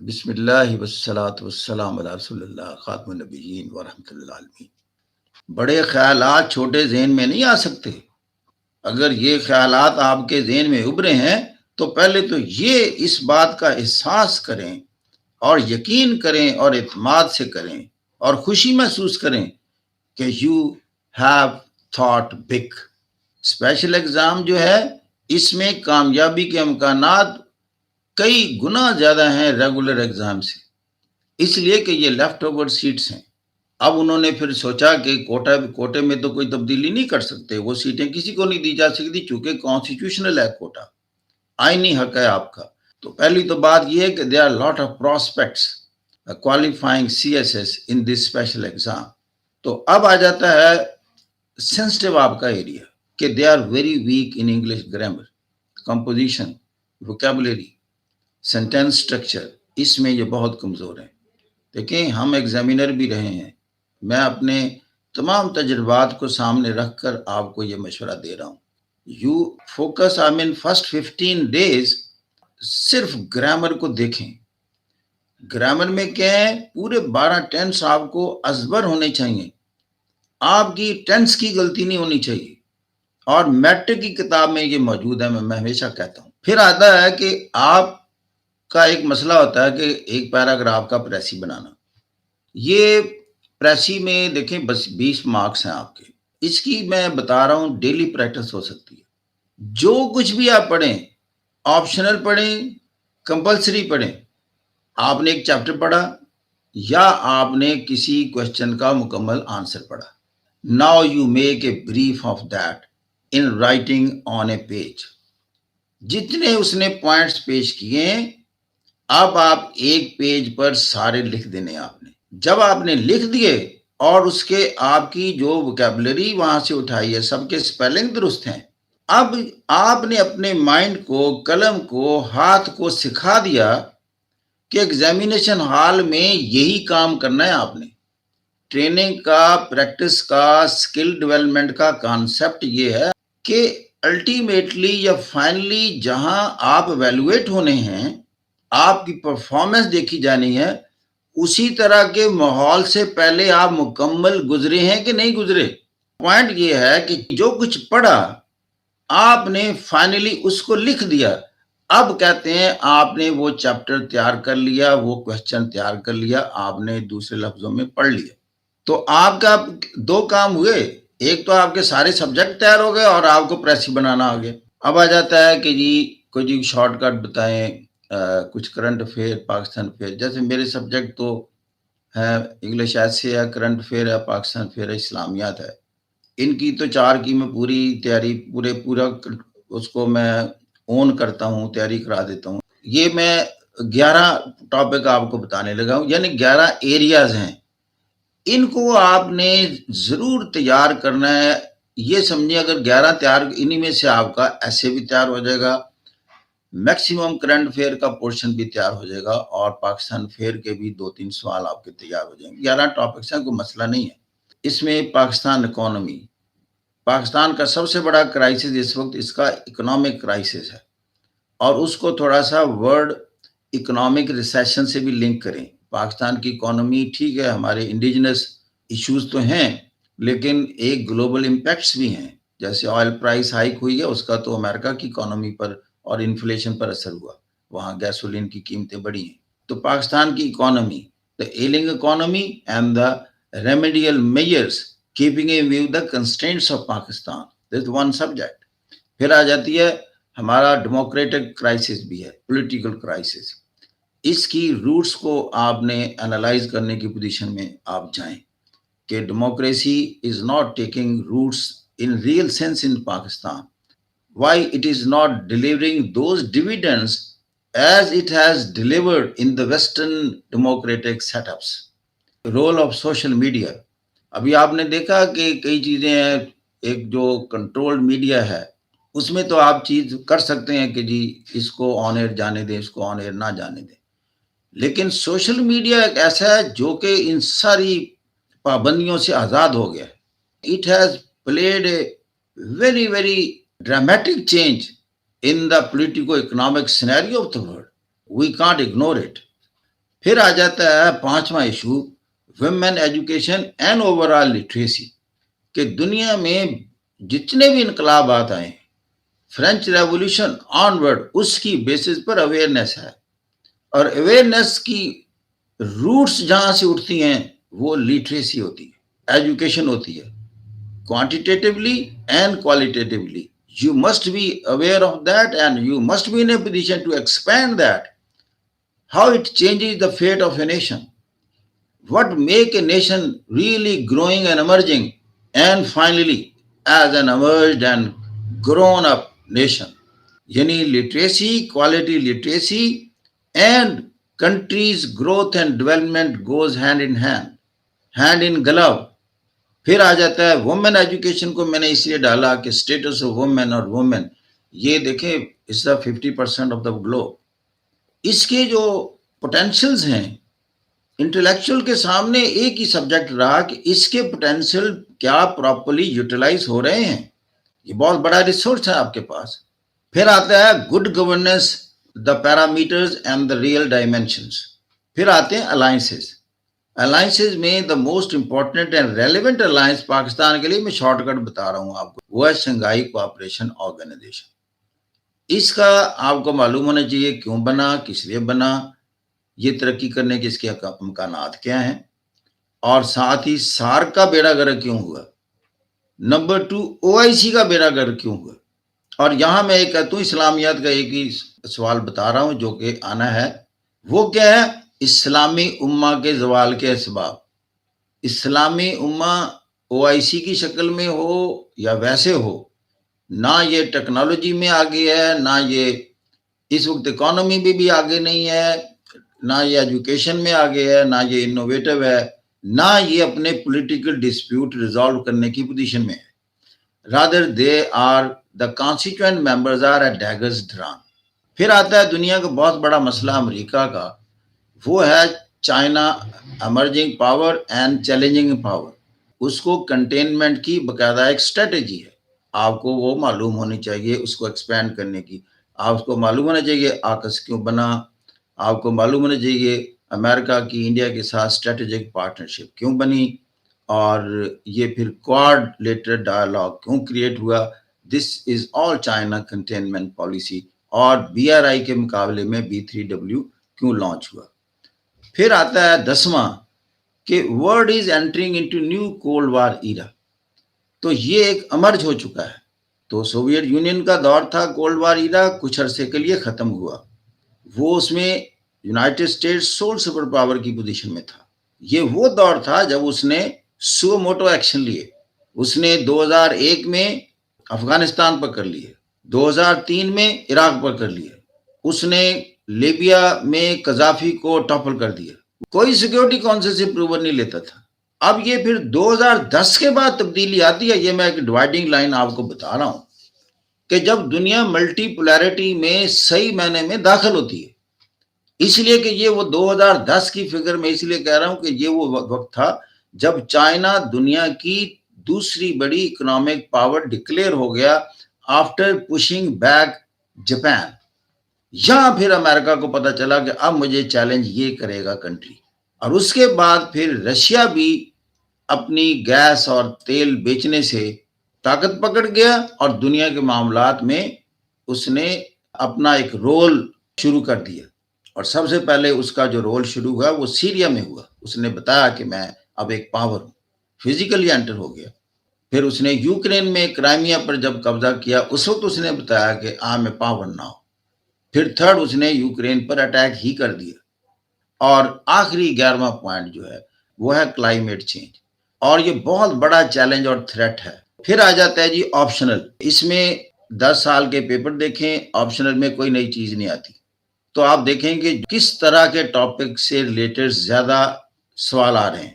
بسم اللہ والصلاۃ والسلام علی رسول اللہ خاتم النبیین ورحمۃ اللہ عالمین۔ بڑے خیالات چھوٹے ذہن میں نہیں آ سکتے۔ اگر یہ خیالات آپ کے ذہن میں ابھرے ہیں تو پہلے تو یہ اس بات کا احساس کریں اور یقین کریں اور اعتماد سے کریں اور خوشی محسوس کریں کہ you have thought big. Special exam جو ہے اس میں کامیابی کے امکانات کئی گنا زیادہ ہیں ریگولر ایگزام سے، اس لیے کہ یہ لیفٹ اوور سیٹس ہیں۔ اب انہوں نے پھر سوچا کہ کوٹے میں تو کوئی تبدیلی نہیں کر سکتے، وہ سیٹیں کسی کو نہیں دی جا سکتی چونکہ کانسٹیٹیوشنل ہے کوٹا، آئینی حق ہے آپ کا۔ تو پہلی تو بات یہ ہے کہ there are lot of prospects qualifying CSS in this special exam۔ تو اب آ جاتا ہے سینسٹیو آپ کا ایریا کہ they are very weak in English grammar, composition, vocabulary, sentence structure, اس میں یہ بہت کمزور ہیں۔ دیکھیں ہم ایگزامینر بھی رہے ہیں، میں اپنے تمام تجربات کو سامنے رکھ کر آپ کو یہ مشورہ دے رہا ہوں۔ یو فوکس فرسٹ 15 days صرف گرامر کو دیکھیں۔ گرامر میں کیا ہے، پورے 12 ٹینس آپ کو ازبر ہونے چاہیے، آپ کی ٹینس کی غلطی نہیں ہونی چاہیے، اور میٹرک کی کتاب میں یہ موجود ہے، میں ہمیشہ کہتا ہوں۔ پھر آتا ہے کہ آپ کا ایک مسئلہ ہوتا ہے کہ ایک پیراگراف کا پریسی بنانا۔ یہ پریسی میں دیکھیں بس 20 مارکس ہیں آپ کے، اس کی میں بتا رہا ہوں ڈیلی پریکٹس ہو سکتی ہے۔ جو کچھ بھی آپ پڑھیں، آپشنل پڑھیں، کمپلسری پڑھیں، آپ نے ایک چیپٹر پڑھا یا آپ نے کسی کوشچن کا مکمل آنسر پڑھا، now you make a brief of that in writing on a page. جتنے اس نے پوائنٹس پیش کیے ہیں، اب آپ ایک پیج پر سارے لکھ دینے آپ نے۔ جب آپ نے لکھ دیے اور اس کے آپ کی جو ووکیبلری وہاں سے اٹھائی ہے سب کے سپیلنگ درست ہیں، اب آپ نے اپنے مائنڈ کو، قلم کو، ہاتھ کو سکھا دیا کہ ایگزامینیشن ہال میں یہی کام کرنا ہے آپ نے۔ ٹریننگ کا، پریکٹس کا، سکل ڈیولپمنٹ کا کانسیپٹ یہ ہے کہ الٹیمیٹلی یا فائنلی جہاں آپ ایویلویٹ ہونے ہیں، آپ کی پرفارمنس دیکھی جانی ہے، اسی طرح کے ماحول سے پہلے آپ مکمل گزرے ہیں کہ نہیں گزرے۔ پوائنٹ یہ ہے کہ جو کچھ پڑھا آپ نے فائنلی اس کو لکھ دیا، اب کہتے ہیں آپ نے وہ چیپٹر تیار کر لیا، وہ کوشچن تیار کر لیا، آپ نے دوسرے لفظوں میں پڑھ لیا۔ تو آپ کا 2 کام ہوئے، ایک تو آپ کے سارے سبجیکٹ تیار ہو گئے اور آپ کو پریسی بنانا آ گیا۔ اب آ جاتا ہے کہ جی کوئی شارٹ کٹ بتائیں، کچھ کرنٹ افیئر، پاکستان افیئر، جیسے میرے سبجیکٹ تو ہے انگلش ایسے ہے، کرنٹ افیئر ہے، پاکستان افیئر ہے، اسلامیات ہے۔ ان کی تو 4 کی میں پوری تیاری پورا اس کو میں اون کرتا ہوں، تیاری کرا دیتا ہوں۔ یہ میں 11 ٹاپک آپ کو بتانے لگا ہوں، یعنی 11 ایریاز ہیں، ان کو آپ نے ضرور تیار کرنا ہے۔ یہ سمجھیں اگر 11 تیار، انہی میں سے آپ کا ایسے بھی تیار ہو جائے گا، میکسیمم کرنٹ افیئر کا پورشن بھی تیار ہو جائے گا، اور پاکستان افیئر کے بھی 2-3 سوال آپ کے تیار ہو جائیں گے۔ 11 ٹاپکس ہیں، کوئی مسئلہ نہیں ہے۔ اس میں پاکستان اکانومی، پاکستان کا سب سے بڑا کرائسس اس وقت اس کا اکنامک کرائسس ہے، اور اس کو تھوڑا سا ورڈ اکنامک ریسیشن سے بھی لنک کریں۔ پاکستان کی اکانومی ٹھیک ہے، ہمارے انڈیجنس ایشوز تو ہیں، لیکن ایک گلوبل امپیکٹس بھی ہیں، جیسے آئل پرائس ہائیک ہوئی ہے، اس کا تو امریکہ کی اکانومی پر اور انفلیشن پر اثر ہوا، وہاں گیسولین کی قیمتیں بڑھی ہیں۔ تو پاکستان کی economy, the ailing economy and the remedial measures keeping in view the constraints of Pakistan, this is one subject۔ پھر آ جاتی ہے ہمارا ڈیموکریٹک کرائسس بھی ہے، پولیٹیکل کرائسس، اس کی روٹس کو آپ نے انالائز کرنے کی پوزیشن میں آپ جائیں کہ democracy is not taking roots in real sense in Pakistan, why it is not delivering those dividends as it has delivered in the Western democratic setups۔ Role of social media, ابھی آپ نے دیکھا کہ کئی چیزیں ہیں، ایک جو کنٹرولڈ میڈیا ہے اس میں تو آپ چیز کر سکتے ہیں کہ جی اس کو آن ایئر جانے دیں، اس کو آن ایئر نہ جانے دیں، لیکن سوشل میڈیا ایک ایسا ہے جو کہ ان ساری پابندیوں سے آزاد ہو گیا ہے۔ It has played a very very dramatic change in the political economic scenario of the world. We can't ignore it۔ پھر آ جاتا ہے پانچواں issue women education and over all literacy, کہ دنیا میں جتنے بھی انقلابات آئے فرینچ ریولوشن آن ورڈ اس کی بیسس پر اویئرنیس ہے، اور اویئرنیس کی روٹس جہاں سے اٹھتی ہیں وہ لٹریسی ہوتی ہے، ایجوکیشن ہوتی ہے، quantitatively and qualitatively. You must be aware of that and you must be in a position to expand that. How it changes the fate of a nation. What make a nation really growing and emerging, and finally as an emerged and grown up nation. یعنی literacy, quality literacy and countries growth and development goes hand in hand, hand in glove. پھر آ جاتا ہے women education کو میں نے اس لیے ڈالا کہ اسٹیٹس آف وومن اور وومن، یہ دیکھیں اس دا 50% آف دا گلوب. اس کے جو پوٹینشیلز ہیں انٹلیکچوئل کے سامنے ایک ہی سبجیکٹ رہا کہ اس کے پوٹینشیل کیا پراپرلی یوٹیلائز ہو رہے ہیں. یہ بہت بڑا ریسورس ہے آپ کے پاس. پھر آتا ہے good governance, the parameters and the real dimensions. پھر آتے ہیں الائنسز. الائنسز میں the most important and relevant alliance Pakistan کے لیے، میں شارٹ کٹ بتا رہا ہوں آپ کو، وہ ہے شنگھائی کوآپریشن آرگنائزیشن. اس کا آپ کو معلوم ہونا چاہیے کیوں بنا، کس لیے بنا، یہ ترقی کرنے کے اس کے امکانات کیا ہیں، اور ساتھ ہی سارک کا بیڑا گرک کیوں ہوا. نمبر 2 OIC کا بیڑا گرک کیوں ہوا. اور یہاں میں ایک کہتا ہوں اسلامیات کا ایک ہی سوال بتا رہا ہوں جو کہ آنا ہے، وہ کیا ہے؟ اسلامی امہ کے زوال کے اسباب. اسلامی امہ OIC کی شکل میں ہو یا ویسے ہو، نہ یہ ٹیکنالوجی میں آگے ہے، نہ یہ اس وقت اکانومی میں بھی آگے نہیں ہے، نہ یہ ایجوکیشن میں آگے ہے، نہ یہ انوویٹو ہے، نہ یہ اپنے پولیٹیکل ڈسپیوٹ ریزالو کرنے کی پوزیشن میں ہے. rather they are the constituent members are at daggers drawn. پھر آتا ہے دنیا کا بہت بڑا مسئلہ امریکہ کا، وہ ہے China emerging power and challenging power. اس کو کنٹینمنٹ کی باقاعدہ ایک اسٹریٹجی ہے، آپ کو وہ معلوم ہونی چاہیے اس کو ایکسپینڈ کرنے کی. آپ کو معلوم ہونا چاہیے آکس کیوں بنا، آپ کو معلوم ہونا چاہیے امریکہ کی انڈیا کے ساتھ اسٹریٹجک پارٹنرشپ کیوں بنی، اور یہ پھر کوآرڈینیٹر ڈائلاگ کیوں کریٹ ہوا. دس از آل چائنا کنٹینمنٹ پالیسی. اور BRI کے مقابلے میں B3W کیوں لانچ ہوا. پھر آتا ہے 10واں کہ world is entering into new cold war era. تو یہ ایک امرج ہو چکا ہے. تو سوویت یونین کا دور تھا کولڈ وار ایرا، کچھ عرصے کے لیے ختم ہوا. وہ اس میں United States civil super power کی پوزیشن میں تھا. یہ وہ دور تھا جب اس نے سو موٹو ایکشن لیے. اس نے 2001 میں افغانستان پر کر لیے، 2003 میں عراق پر کر لیے، اس نے لیبیا میں قذافی کو ٹاپل کر دیا. کوئی سیکیورٹی کونسل سے اپروول نہیں لیتا تھا. اب یہ پھر 2010 کے بعد تبدیلی آتی ہے. یہ میں ایک ڈیوائڈنگ لائن آپ کو بتا رہا ہوں کہ جب دنیا ملٹی پولیرٹی میں صحیح معنی میں داخل ہوتی ہے. اس لیے کہ یہ وہ 2010 کی فگر میں اس لیے کہہ رہا ہوں کہ یہ وہ وقت تھا جب چائنا دنیا کی دوسری بڑی اکنامک پاور ڈکلیئر ہو گیا آفٹر پشنگ بیک جاپان. یہاں پھر امریکہ کو پتا چلا کہ اب مجھے چیلنج یہ کرے گا کنٹری. اور اس کے بعد پھر رشیا بھی اپنی گیس اور تیل بیچنے سے طاقت پکڑ گیا اور دنیا کے معاملات میں اس نے اپنا ایک رول شروع کر دیا. اور سب سے پہلے اس کا جو رول شروع ہوا وہ سیریا میں ہوا. اس نے بتایا کہ میں اب ایک پاور ہوں، فزیکلی انٹر ہو گیا. پھر اس نے یوکرین میں کرائمیا پر جب قبضہ کیا اس وقت اس نے بتایا کہ میں پاور نہ ہو. پھر تھرڈ اس نے یوکرین پر اٹیک ہی کر دیا. اور آخری 11واں پوائنٹ جو ہے وہ ہے کلائمیٹ چینج، اور یہ بہت بڑا چیلنج اور تھریٹ ہے. پھر آ جاتا ہے جی آپشنل. اس میں 10 سال کے پیپر دیکھیں، آپشنل میں کوئی نئی چیز نہیں آتی. تو آپ دیکھیں کہ کس طرح کے ٹاپک سے ریلیٹڈ زیادہ سوال آ رہے ہیں،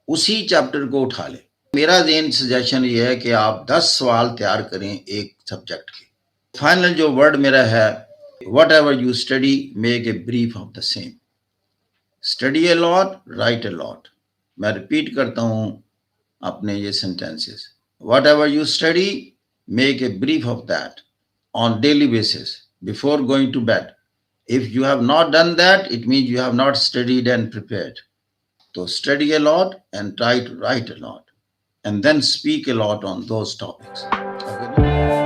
اسی چیپٹر کو اٹھا لیں. میرا ذہن سجیشن یہ ہے کہ آپ 10 سوال تیار کریں ایک سبجیکٹ کے. فائنل جو ورڈ میرا ہے، whatever you study make a brief of the same. Study a lot, write a lot. میں ریپیٹ کرتا ہوں اپنے یہ sentences. Whatever you study make a brief of that on daily basis before going to bed. If you have not done that, it means you have not studied and prepared. So study a lot and try to write a lot, and then speak a lot on those topics. Okay?